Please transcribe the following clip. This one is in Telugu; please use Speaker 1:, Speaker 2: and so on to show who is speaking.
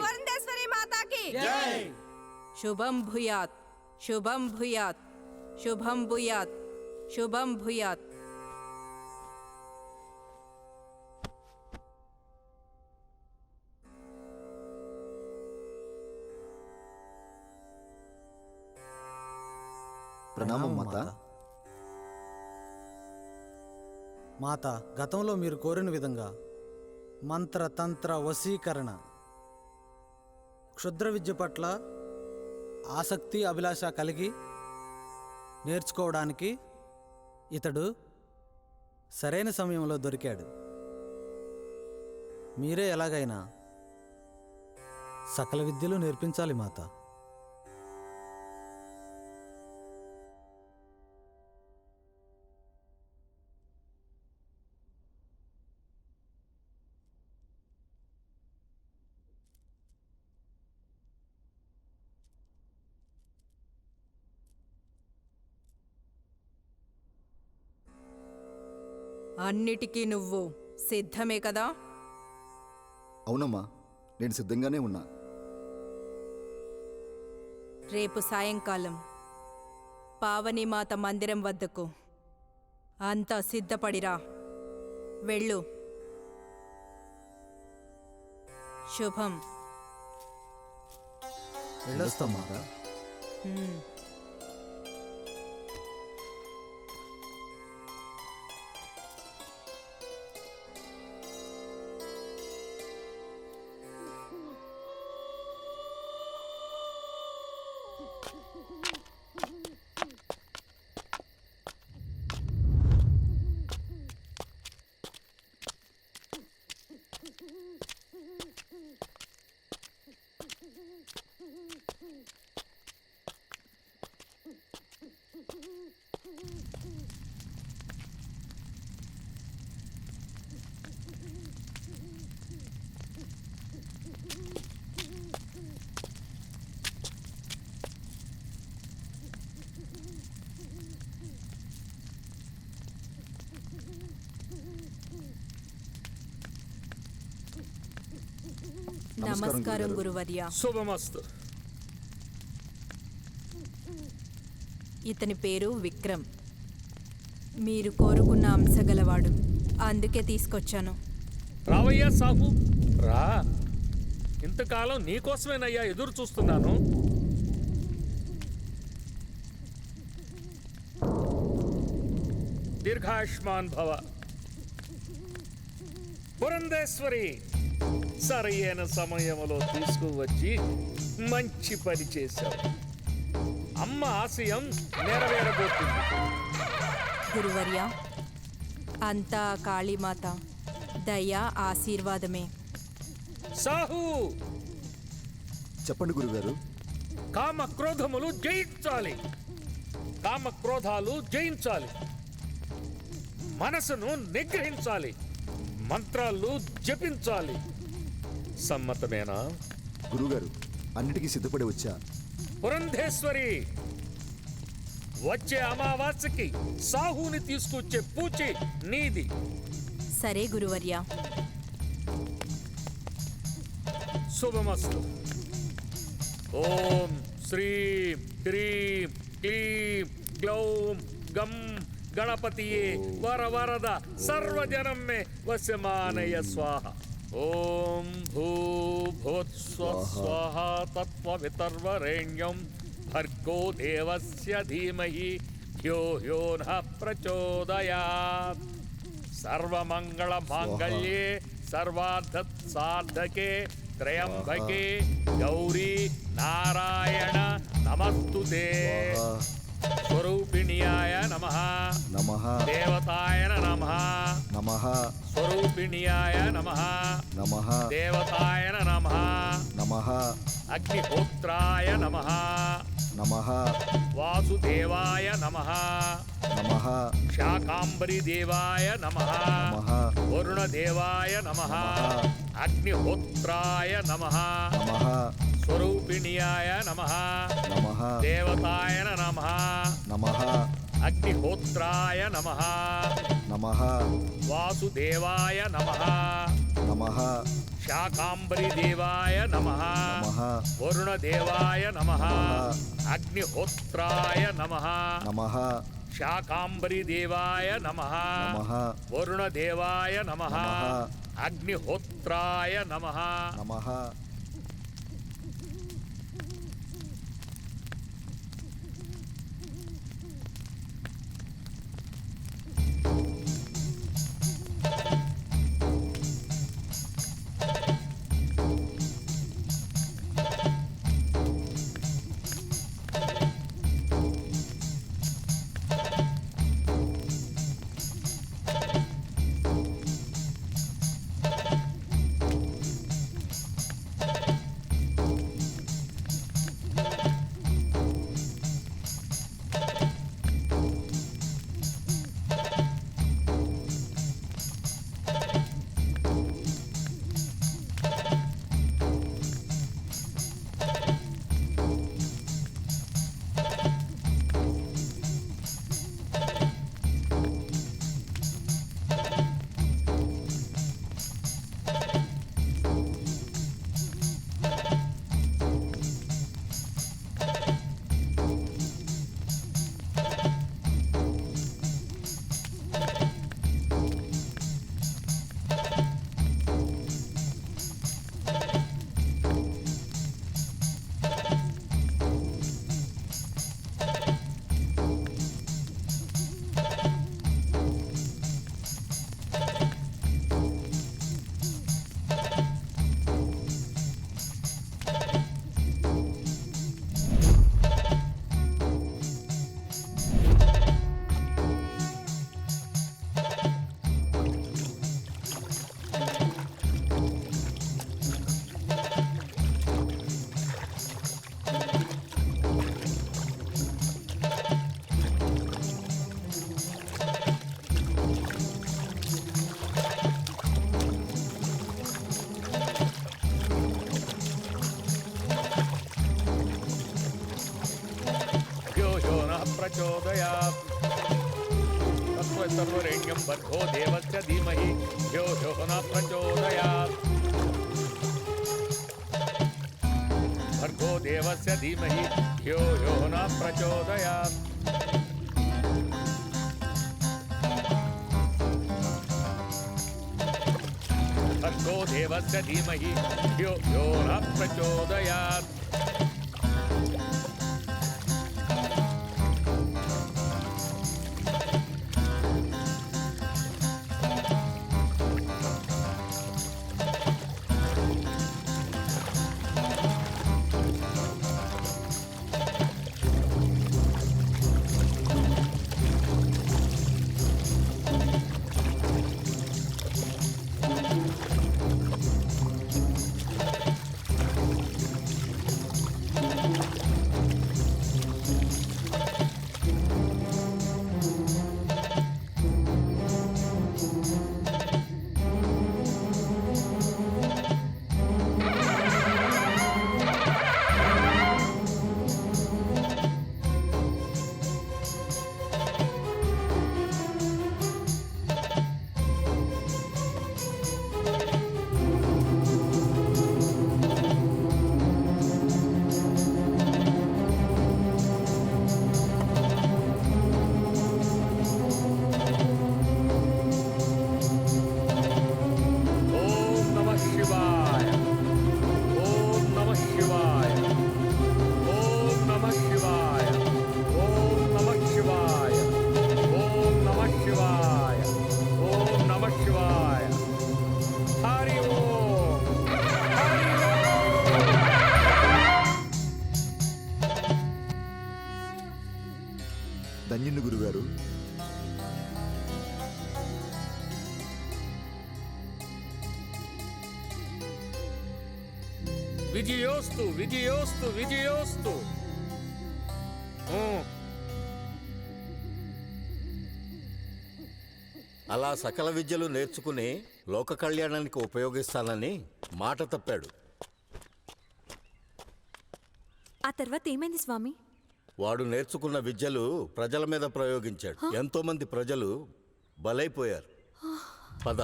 Speaker 1: పురంధేశ్వరి మాతాకి శుభం భూయాత్ శుభం భూయాత్ శుభం భూయాత్ శుభం భూయాత్.
Speaker 2: ప్రణామం మాత.
Speaker 3: మాత, గతంలో మీరు కోరిన విధంగా మంత్ర తంత్ర వశీకరణ, క్షుద్ర విద్య పట్ల ఆసక్తి అభిలాష కలిగి నేర్చుకోవడానికి ఇతడు సరైన సమయంలో దొరికాడు. మీరే ఎలాగైనా సకల విద్యలు నేర్పించాలి మాత.
Speaker 1: అన్నిటికీ నువ్వు సిద్ధమే కదా?
Speaker 2: అవునమ్మా, నేను సిద్ధంగానే ఉన్నా.
Speaker 1: రేపు సాయంకాలం పావనీమాత మందిరం వద్దకు అంతా సిద్ధపడిరా. వెళ్ళు. శుభం.
Speaker 2: వెళ్ళొస్తాం మాత.
Speaker 1: నమస్కారం గురువర్య.
Speaker 4: శుభమస్తు.
Speaker 1: ఇతని పేరు విక్రమ్. మీరు కోరుకున్న అంశగలవాడు, అందుకే తీసుకొచ్చాను.
Speaker 4: రావయ్యా సాహు, రా. ఇంతకాలం నీకోసమేనయ్యా ఎదురు చూస్తున్నాను. దీర్ఘాయుష్మాన్ భవ. పురంధేశ్వరి, సరైన సమయంలో తీసుకువచ్చి మంచి పని చేశావు. అమ్మ ఆశయం నెరవేరబోతుంది.
Speaker 1: గురువర్య, అంతా కాళీమాత దయ ఆశీర్వాదమే.
Speaker 4: సాహు,
Speaker 2: చెప్పండి గురుగారు.
Speaker 4: కామ క్రోధములు జయించాలి. కామ క్రోధాలు జయించాలి. మనసును నిగ్రహించాలి. మంత్రాలు జపించాలి. సమ్మతమేనా?
Speaker 2: గురుగారు, అన్నిటికీ సిద్ధపడి వచ్చా.
Speaker 4: పురంధేశ్వరి, వచ్చే అమావాస్యకి సాహుని తీసుకొచ్చే పూచి నీది.
Speaker 1: సరే గురువర్య.
Speaker 4: శుభమస్తు. ఓం శ్రీం హ్రీం క్లీం గ్లౌం గం గణపతియే వరవరద సర్వజనం మే వశమానయ స్వాహ. ఓం భూభువస్వ స్వాహ తత్వవితర్వరేణ్యం భర్గో దేవస్య ధీమహి ధ్యో యో నః ప్రచోదయాత్. సర్వమంగళ మాంగళ్యే సర్వార్థ సాధకే త్రయంబకే గౌరీ నారాయణ నమస్తుతే. స్వరూపిణ్యాయ నమః.
Speaker 2: నమః.
Speaker 4: దేవతాయ నమః.
Speaker 2: నమః.
Speaker 4: స్వరూపిణ్యాయ నమః.
Speaker 2: నమః.
Speaker 4: దేవతాయ నమః.
Speaker 2: నమః.
Speaker 4: అగ్నిహోత్రాయ నమః.
Speaker 2: నమః.
Speaker 4: వాసుదేవాయ నమః.
Speaker 2: నమః.
Speaker 4: శాకాంబరి దేవాయ నమః.
Speaker 2: నమః.
Speaker 4: వరుణదేవాయ నమః. అగ్నిహోత్రాయ నమః.
Speaker 2: నమః.
Speaker 4: స్వరూపిణ్యాయ నమః.
Speaker 2: నమః.
Speaker 4: దేవతాయ నమః.
Speaker 2: నమః.
Speaker 4: అగ్నిహోత్రాయ నమః.
Speaker 2: నమః.
Speaker 4: వాసుదేవాయ నమః.
Speaker 2: నమః.
Speaker 4: శాకాంబరి దేవాయ నమః
Speaker 2: నమః
Speaker 4: వరుణ దేవాయ నమః
Speaker 2: నమః
Speaker 4: అగ్నిహోత్రాయ నమః
Speaker 2: నమః
Speaker 4: శాకాంబరి దేవాయ నమః
Speaker 2: నమః
Speaker 4: వరుణ దేవాయ నమః
Speaker 2: నమః
Speaker 4: అగ్నిహోత్రాయ నమః
Speaker 2: నమః
Speaker 4: ప్రచోదయాత్ తత్వరేణ్యం భర్గో దేవస్య ధీమహి ధియో యో న ప్రచోదయాత్ భర్గో దేవస్య ధీమహి ధియో యో న ప్రచోదయాత్ భర్గో దేవస్య ధీమహి ధియో యో న ప్రచోదయాత్
Speaker 2: ధన్యుని గురుగారు.
Speaker 4: విజయోస్తు విజయోస్తు విజయోస్తు.
Speaker 5: అలా సకల విద్యలు నేర్చుకుని లోక కళ్యాణానికి ఉపయోగిస్తానని మాట తప్పాడు.
Speaker 6: ఆ తర్వాత ఏమైంది స్వామి?
Speaker 5: వాడు నేర్చుకున్న విద్యలు ప్రజల మీద ప్రయోగించాడు. ఎంతో మంది ప్రజలు బలైపోయారు. పద.